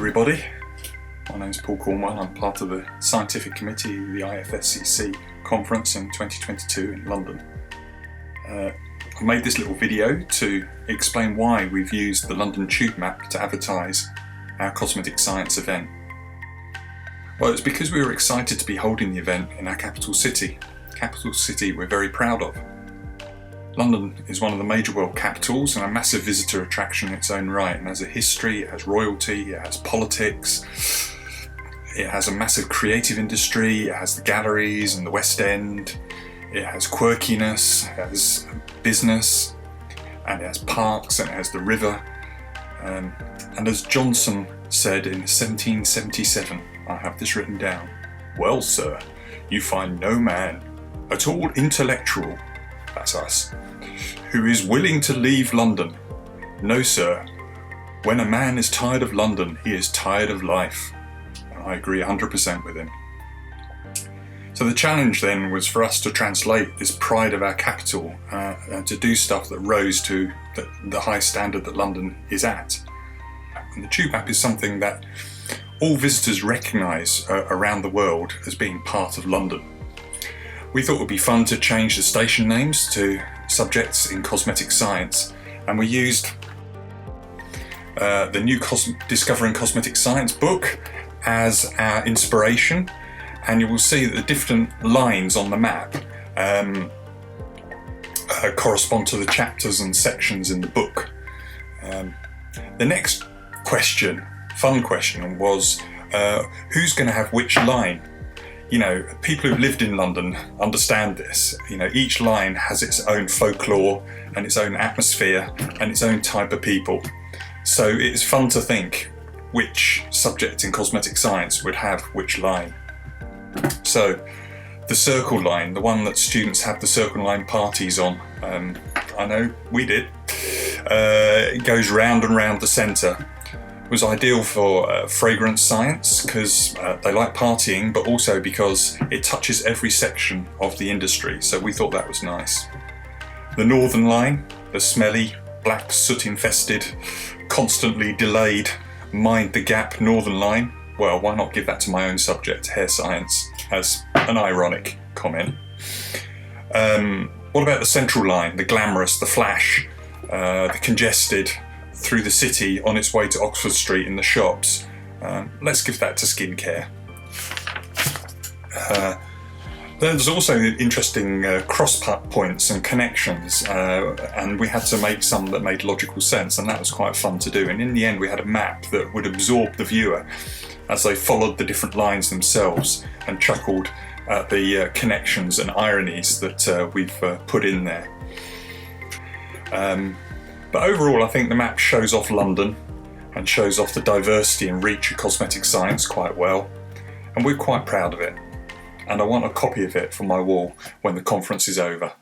everybody. My name is Paul Cornwell. I'm part of the scientific committee of the IFSCC conference in 2022 in London. I made this little video to explain why we've used the London Tube Map to advertise our cosmetic science event. Well, it's because we were excited to be holding the event in our capital city we're very proud of. London is one of the major world capitals and a massive visitor attraction in its own right, and has a history, it has royalty, it has politics, it has a massive creative industry, it has the galleries and the West End, it has quirkiness, it has business, and it has parks, and it has the river. And as Johnson said in 1777, I have this written down, "Well, sir, you find no man at all intellectual," that's us, "who is willing to leave London. No, sir, when a man is tired of London, he is tired of life." And I agree 100% with him. So the challenge then was for us to translate this pride of our capital and to do stuff that rose to the high standard that London is at. And the Tube Map is something that all visitors recognise around the world as being part of London. We thought it would be fun to change the station names to subjects in cosmetic science, and we used the new Discovering Cosmetic Science book as our inspiration, and you will see that the different lines on the map correspond to the chapters and sections in the book. The next question, fun question, was who's going to have which line? You know, people who've lived in London understand this. You know, each line has its own folklore and its own atmosphere and its own type of people. So it's fun to think which subject in cosmetic science would have which line. So the circle line, the one that students have the circle line parties on, I know we did, it goes round and round the centre. Was ideal for fragrance science because they like partying, but also because it touches every section of the industry, so we thought that was nice. The northern line, the smelly, black, soot-infested, constantly delayed, mind the gap northern line, well, why not give that to my own subject, hair science, as an ironic comment. What about the central line, the glamorous, the flash, the congested, through the city on its way to Oxford Street in the shops? Let's give that to skincare. There's also interesting cross points and connections, and we had to make some that made logical sense, and that was quite fun to do. And in the end we had a map that would absorb the viewer as they followed the different lines themselves and chuckled at the connections and ironies that we've put in there. But overall, I think the map shows off London and shows off the diversity and reach of cosmetic science quite well, and we're quite proud of it. And I want a copy of it for my wall when the conference is over.